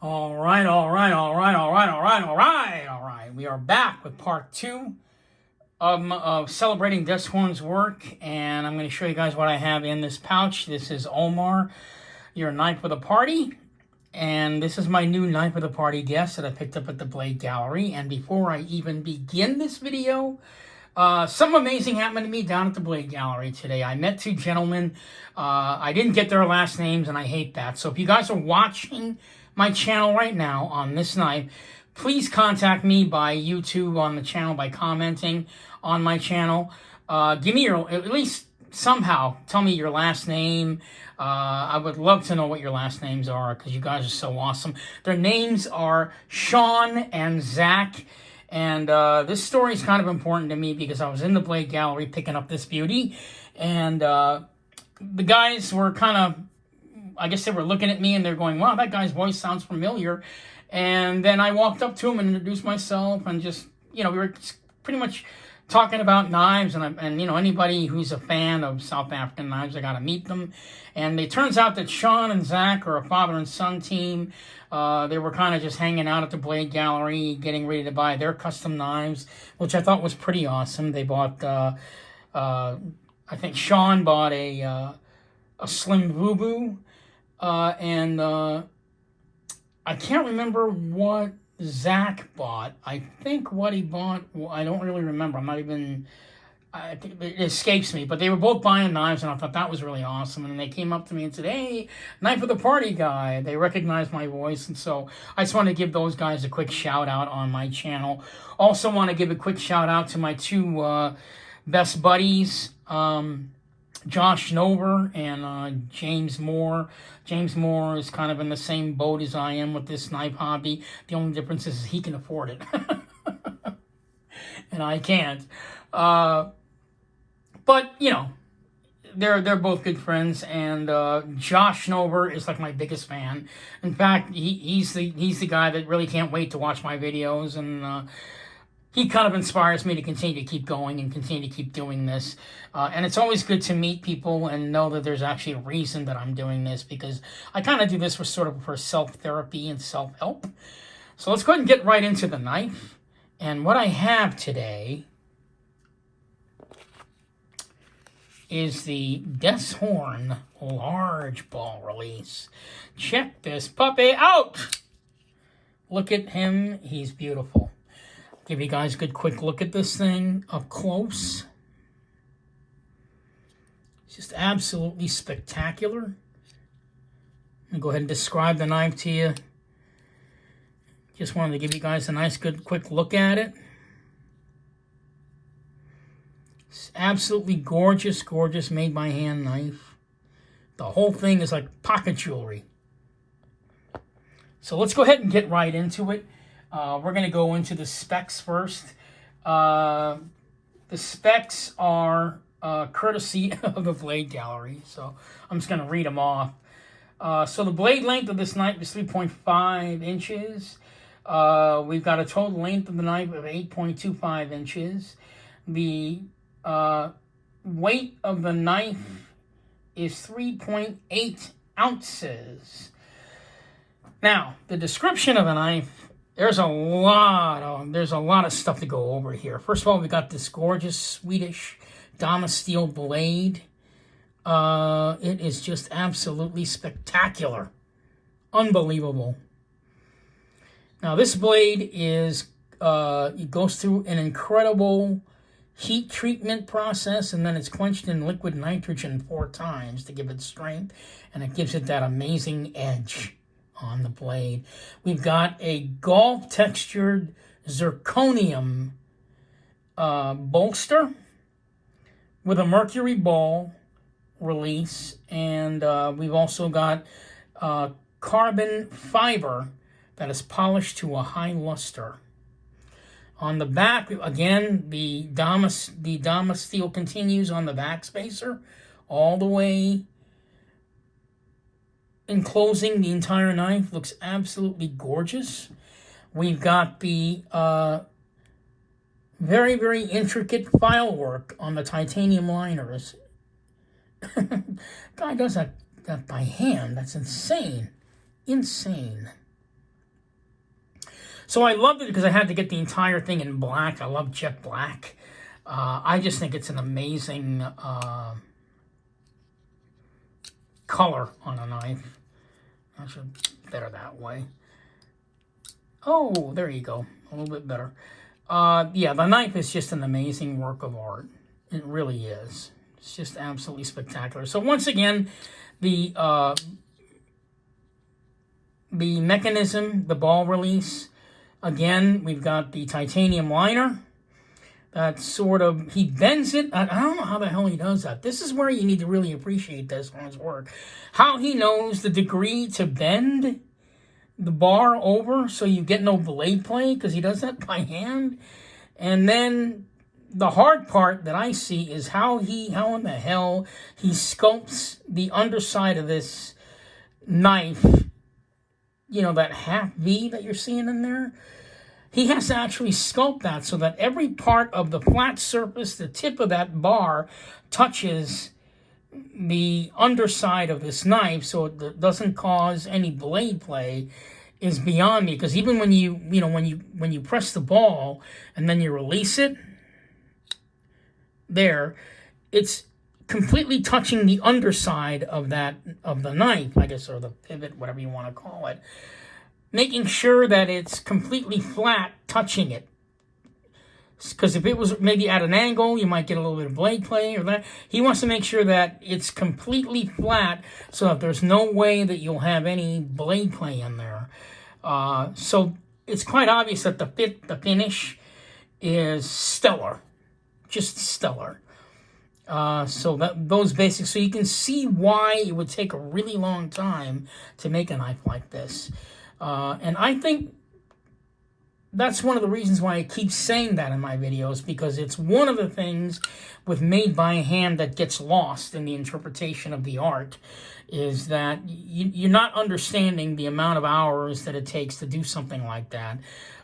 All right, all right, all right, all right, all right, all right, all right. We are back with part two of celebrating Deshorn's work, and I'm going to show you guys what I have in this pouch. This is Omar, your Knife of the Party, and this is my new Knife of the Party guest that I picked up at the Blade Gallery. And before I even begin this video, something amazing happened to me down at the Blade Gallery today. I met two gentlemen. I didn't get their last names, and I hate that. So if you guys are watching my channel right now on this knife, please contact me by YouTube on the channel by commenting on my channel. Give me your, at least somehow, tell me your last name. I would love to know what your last names are because you guys are so awesome. Their names are Sean and Zach. And this story is kind of important to me because I was in the Blade Gallery picking up this beauty. And the guys were kind of, I guess they were looking at me and they're going, wow, that guy's voice sounds familiar. And then I walked up to him and introduced myself and just, we were pretty much talking about knives, and anybody who's a fan of South African knives, I got to meet them. And it turns out that Sean and Zach are a father and son team. They were kind of just hanging out at the Blade Gallery, getting ready to buy their custom knives, which I thought was pretty awesome. They bought, I think Sean bought a Slim Vubu, and I can't remember what Zach bought. I think what he bought, I don't really remember. It escapes me. But they were both buying knives, and I thought that was really awesome. And they came up to me and said, hey, Knife of the Party guy. They recognized my voice, and so I just want to give those guys a quick shout-out on my channel. Also want to give a quick shout-out to my two best buddies, Josh Nover and James Moore. James Moore is kind of in the same boat as I am with this knife hobby. The only difference is he can afford it. And I can't. But, they're both good friends, and Josh Nover is like my biggest fan. In fact, he's the guy that really can't wait to watch my videos, and he kind of inspires me to continue to keep going and continue to keep doing this. And it's always good to meet people and know that there's actually a reason that I'm doing this, because I kind of do this for self-therapy and self-help. So let's go ahead and get right into the knife. And what I have today is the Deshorn large ball release. Check this puppy out. Look at him. He's beautiful. Give you guys a good quick look at this thing up close. It's just absolutely spectacular. I'm going to go ahead and describe the knife to you. Just wanted to give you guys a nice good quick look at it. It's absolutely gorgeous, gorgeous made by hand knife. The whole thing is like pocket jewelry. So let's go ahead and get right into it. We're going to go into the specs first. The specs are courtesy of the Blade Gallery, so I'm just going to read them off. So the blade length of this knife is 3.5 inches. We've got a total length of the knife of 8.25 inches. The weight of the knife is 3.8 ounces. Now, the description of the knife, there's a lot of stuff to go over here. First of all, we got this gorgeous Swedish Damasteel blade. It is just absolutely spectacular. Unbelievable. Now, this blade is, it goes through an incredible heat treatment process, and then it's quenched in liquid nitrogen 4 times to give it strength, and it gives it that amazing edge on the blade. We've got a golf textured zirconium bolster with a mercury ball release, and we've also got carbon fiber that is polished to a high luster. On the back, again, the Damasteel continues on the back spacer all the way, enclosing the entire knife. Looks absolutely gorgeous. We've got the very, very intricate file work on the titanium liners. Guy does that by hand. That's insane. Insane. So I loved it because I had to get the entire thing in black. I love jet black. I just think it's an amazing color on a knife. Actually, better that way. Oh, there you go. A little bit better. Yeah, the knife is just an amazing work of art. It really is. It's just absolutely spectacular. So once again, the mechanism, the ball release. Again, we've got the titanium liner. That sort of, he bends it. I don't know how the hell he does that. This is where you need to really appreciate this man's work. How he knows the degree to bend the bar over so you get no blade play, because he does that by hand. And then the hard part that I see is how in the hell he sculpts the underside of this knife. You know, that half V that you're seeing in there? He has to actually sculpt that so that every part of the flat surface, the tip of that bar, touches the underside of this knife so it doesn't cause any blade play is beyond me. Because even when you press the ball and then you release it, there, it's completely touching the underside of the knife, I guess, or the pivot, whatever you want to call it, making sure that it's completely flat, touching it. Because if it was maybe at an angle, you might get a little bit of blade play or that. He wants to make sure that it's completely flat so that there's no way that you'll have any blade play in there. So it's quite obvious that the finish is stellar, just stellar. So those basics, so you can see why it would take a really long time to make a knife like this. And I think that's one of the reasons why I keep saying that in my videos, because it's one of the things with made by hand that gets lost in the interpretation of the art, is that you're not understanding the amount of hours that it takes to do something like that.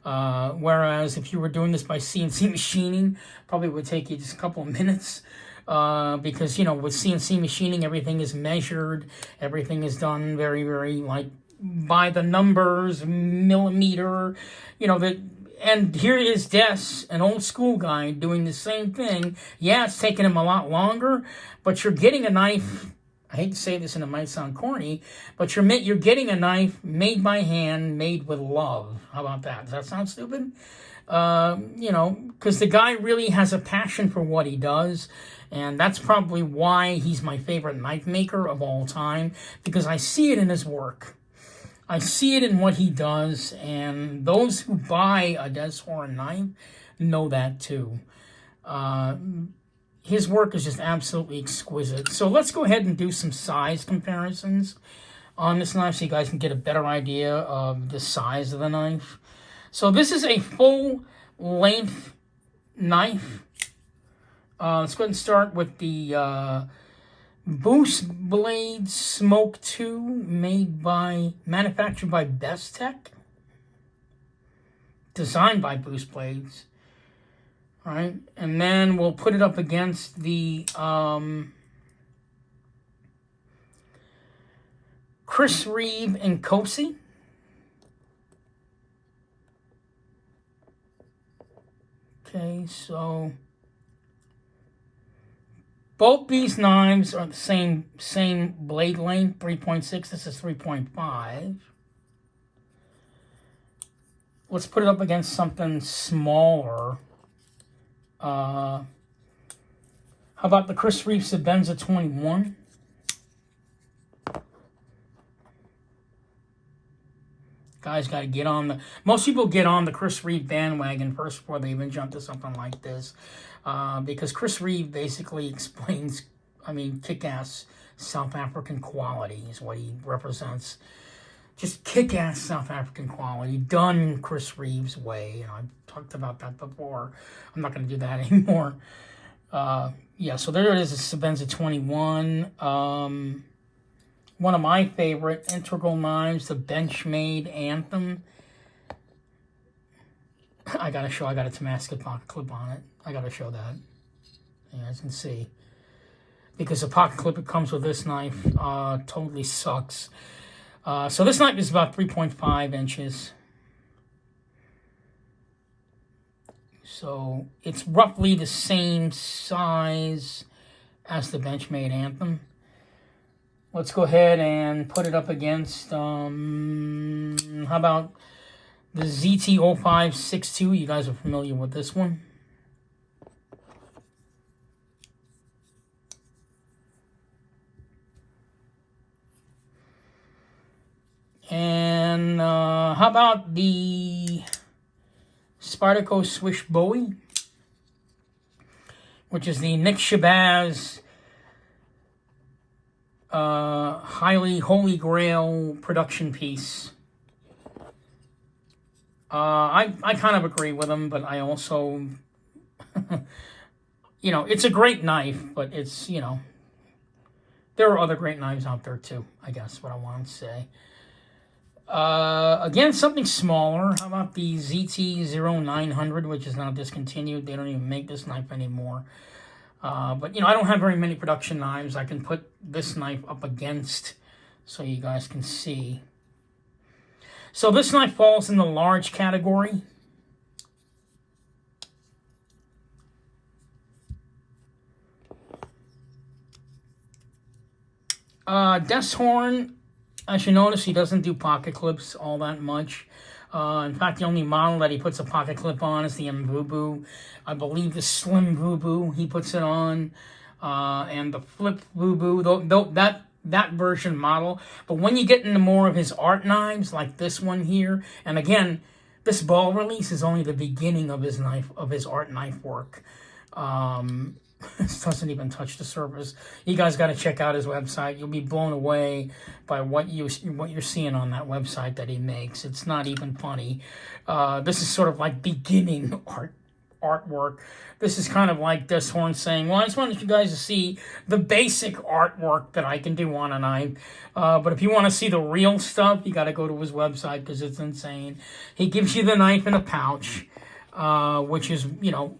Whereas if you were doing this by CNC machining, probably would take you just a couple of minutes. Because, you know, with CNC machining, everything is measured, everything is done very, very, like, by the numbers, millimeter, you know, and here is Des, an old school guy, doing the same thing. Yeah, it's taking him a lot longer, but you're getting a knife, I hate to say this and it might sound corny, but you're getting a knife made by hand, made with love. How about that? Does that sound stupid? You know, because the guy really has a passion for what he does, and that's probably why he's my favorite knife maker of all time, because I see it in his work. I see it in what he does, and those who buy a Des Horen knife know that too. His work is just absolutely exquisite. So let's go ahead and do some size comparisons on this knife so you guys can get a better idea of the size of the knife. So this is a full-length knife. Let's go ahead and start with the Boost Blade Smoke 2, manufactured by Bestech, designed by Boost Blades. All right, and then we'll put it up against the Chris Reeve and Cosi. Okay, so both these knives are the same blade length, 3.6. This is 3.5. Let's put it up against something smaller. How about the Chris Reeve Sebenza 21? Guys got to get on the... Most people get on the Chris Reeve bandwagon first before they even jump to something like this. Because Chris Reeve basically explains, I mean, kick-ass South African quality is what he represents. Just kick-ass South African quality, done Chris Reeve's way. And I've talked about that before. I'm not going to do that anymore. Yeah, so there it is, a Sebenza 21. One of my favorite integral knives, the Benchmade Anthem. I got a Damascus pocket clip on it. I got to show that. You guys can see. Because the pocket clip that comes with this knife totally sucks. So this knife is about 3.5 inches. So it's roughly the same size as the Benchmade Anthem. Let's go ahead and put it up against, how about the ZT-0562? You guys are familiar with this one. And how about the Spyderco Swish Bowie, which is the Nick Shabazz highly holy grail production piece. I kind of agree with him, but I also, you know, it's a great knife, but it's, you know, there are other great knives out there too, I guess, what I want to say. Again, something smaller. How about the ZT-0900, which is now discontinued? They don't even make this knife anymore. But, you know, I don't have very many production knives. I can put this knife up against so you guys can see. So this knife falls in the large category. Desshorn, as you notice, he doesn't do pocket clips all that much. In fact, the only model that he puts a pocket clip on is the Mvubu. I believe the Slim Vubu he puts it on, and the Flip Vubu, that version model. But when you get into more of his art knives, like this one here, and again, this ball release is only the beginning of his art knife work. This doesn't even touch the surface. You guys got to check out his website. You'll be blown away by what you're seeing on that website that he makes. It's not even funny. This is sort of like beginning artwork. This is kind of like Desshorn saying, well, I just wanted you guys to see the basic artwork that I can do on a knife. But if you want to see the real stuff, you got to go to his website because it's insane. He gives you the knife in a pouch, which is, you know,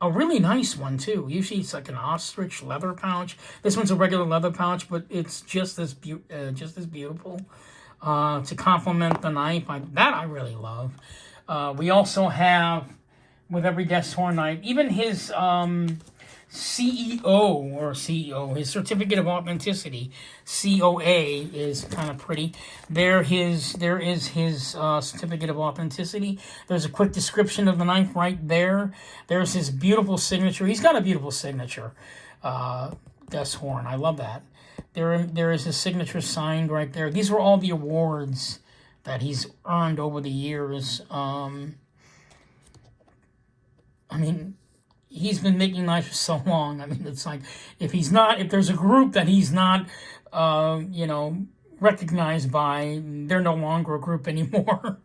a really nice one, too. Usually it's like an ostrich leather pouch. This one's a regular leather pouch, but it's just as beautiful to complement the knife. That I really love. We also have, with every Desshorn knife, even his CEO, his Certificate of Authenticity, COA, is kind of pretty. There is his Certificate of Authenticity. There's a quick description of the knife right there. There's his beautiful signature. He's got a beautiful signature, Desshorn. I love that. There is his signature signed right there. These were all the awards that he's earned over the years. I mean, he's been making knives for so long. I mean, it's like, if there's a group that he's not, you know, recognized by, they're no longer a group anymore.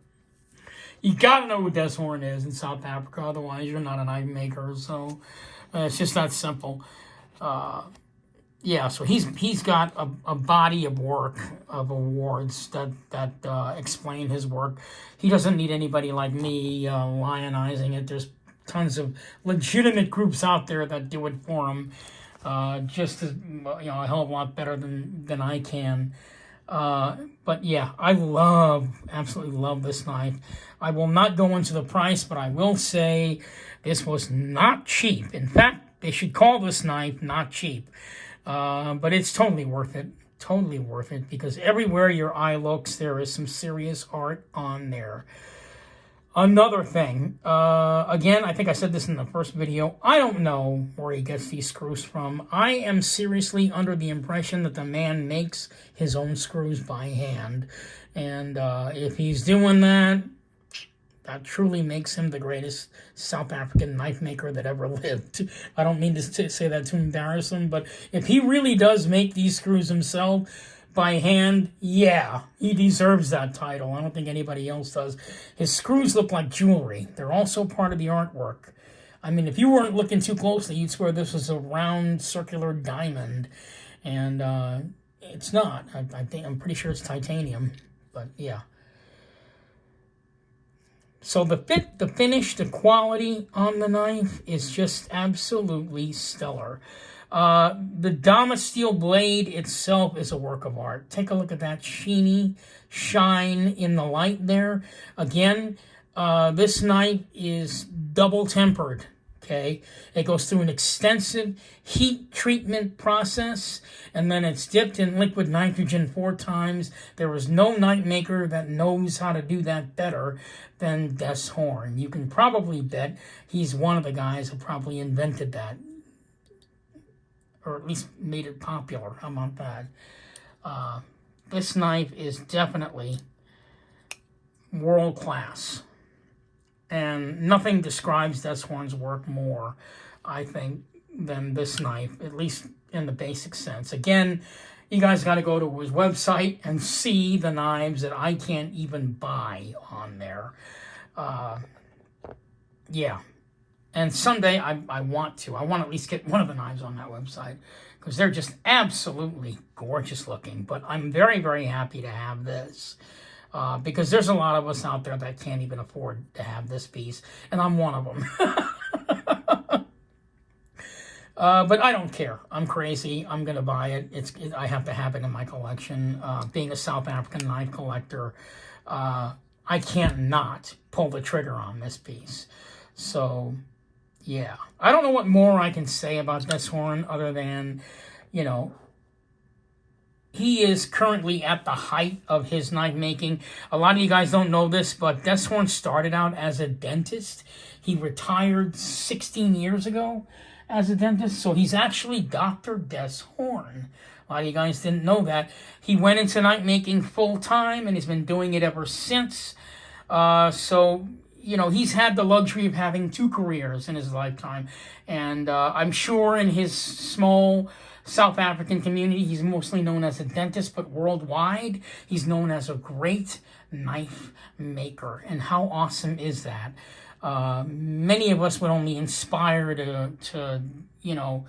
You gotta know who Desshorn is in South Africa, otherwise you're not a knife maker. So it's just that simple. Yeah, so he's got a body of work, of awards that explain his work. He doesn't need anybody like me lionizing it. There's tons of legitimate groups out there that do it for him, just as, you know, a hell of a lot better than I can. But yeah, I absolutely love this knife. I will not go into the price, but I will say this was not cheap. In fact, they should call this knife not cheap. But it's totally worth it. Totally worth it, because everywhere your eye looks, there is some serious art on there. Another thing, again, I think I said this in the first video, I don't know where he gets these screws from. I am seriously under the impression that the man makes his own screws by hand. And if he's doing that, that truly makes him the greatest South African knife maker that ever lived. I don't mean to say that to embarrass him, but if he really does make these screws himself by hand, yeah, he deserves that title. I don't think anybody else does. His screws look like jewelry. They're also part of the artwork. I mean, if you weren't looking too closely, you'd swear this was a round circular diamond. And it's not. I'm pretty sure it's titanium. But yeah. So the fit, the finish, the quality on the knife is just absolutely stellar. The Damasteel blade itself is a work of art. Take a look at that sheeny shine in the light there. Again, This knife is double tempered. Okay, it goes through an extensive heat treatment process, and then it's dipped in liquid nitrogen 4 times. There is no knife maker that knows how to do that better than Des Horn. You can probably bet he's one of the guys who probably invented that, or at least made it popular. How about that? This knife is definitely world class. And nothing describes Des Horn's work more, I think, than this knife, at least in the basic sense. Again, you guys got to go to his website and see the knives that I can't even buy on there. Yeah. And someday I want to. I want to at least get one of the knives on that website because they're just absolutely gorgeous looking. But I'm very, very happy to have this. Because there's a lot of us out there that can't even afford to have this piece, and I'm one of them. But I don't care. I'm crazy. I'm going to buy it. I have to have it in my collection. Being a South African knife collector, I can't not pull the trigger on this piece. So, yeah. I don't know what more I can say about Des Horn other than, you know, he is currently at the height of his knife making. A lot of you guys don't know this, but Des Horn started out as a dentist. He retired 16 years ago as a dentist, so he's actually Dr. Des Horn. A lot of you guys didn't know that. He went into knife making full time, and he's been doing it ever since. So, you know, he's had the luxury of having 2 careers in his lifetime, and I'm sure in his small South African community, he's mostly known as a dentist, but worldwide, he's known as a great knife maker. And how awesome is that? Many of us would only inspire to you know,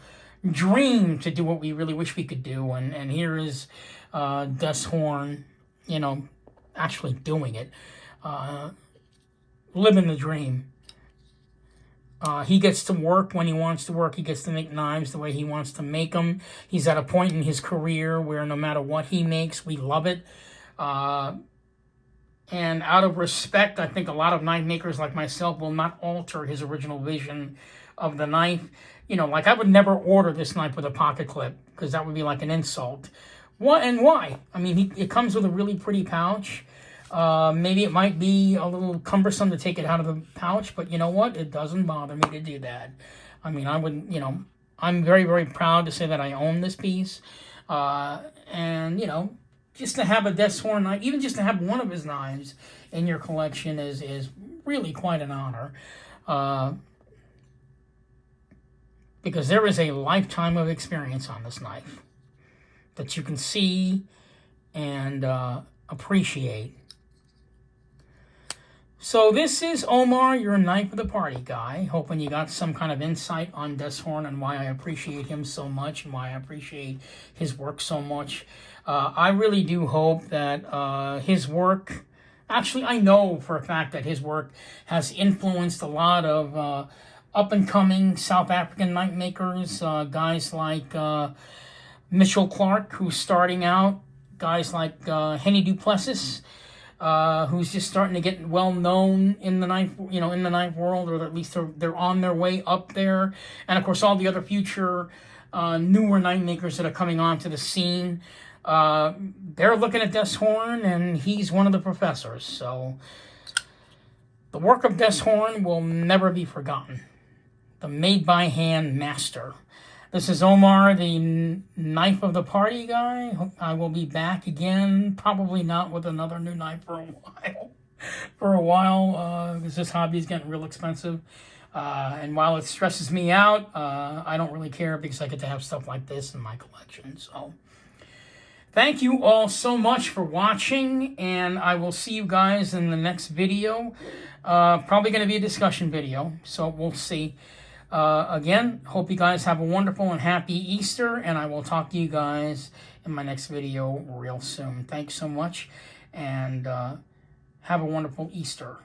dream to do what we really wish we could do. And here is Des Horn, you know, actually doing it, living the dream. He gets to work when he wants to work. He gets to make knives the way he wants to make them. He's at a point in his career where no matter what he makes, we love it. And out of respect, I think a lot of knife makers like myself will not alter his original vision of the knife. You know, like I would never order this knife with a pocket clip because that would be like an insult. What and why? I mean, it comes with a really pretty pouch. Maybe it might be a little cumbersome to take it out of the pouch, but you know what? It doesn't bother me to do that. I mean, I would, you know, I'm very, very proud to say that I own this piece. And, you know, just to have a Des Horn knife, even just to have one of his knives in your collection is really quite an honor. Because there is a lifetime of experience on this knife that you can see and appreciate. So this is Omar, your Knife of the Party guy. Hoping you got some kind of insight on Des Horn and why I appreciate him so much and why I appreciate his work so much. I really do hope that his work, actually I know for a fact that his work has influenced a lot of up-and-coming South African knife makers, guys like Mitchell Clark, who's starting out, guys like Henny du Plessis, who's just starting to get well known in the knife, you know, in the knife world, or at least they're on their way up there. And of course, all the other future newer knife makers that are coming onto the scene, they're looking at Des Horn, and he's one of the professors. So the work of Des Horn will never be forgotten. The made-by-hand master. This is Omar, the Knife of the Party guy. I will be back again, probably not with another new knife for a while. Because this hobby is getting real expensive. And while it stresses me out, I don't really care because I get to have stuff like this in my collection. So, thank you all so much for watching, and I will see you guys in the next video. Probably going to be a discussion video, so we'll see. Again, hope you guys have a wonderful and happy Easter, and I will talk to you guys in my next video real soon. Thanks so much, and have a wonderful Easter.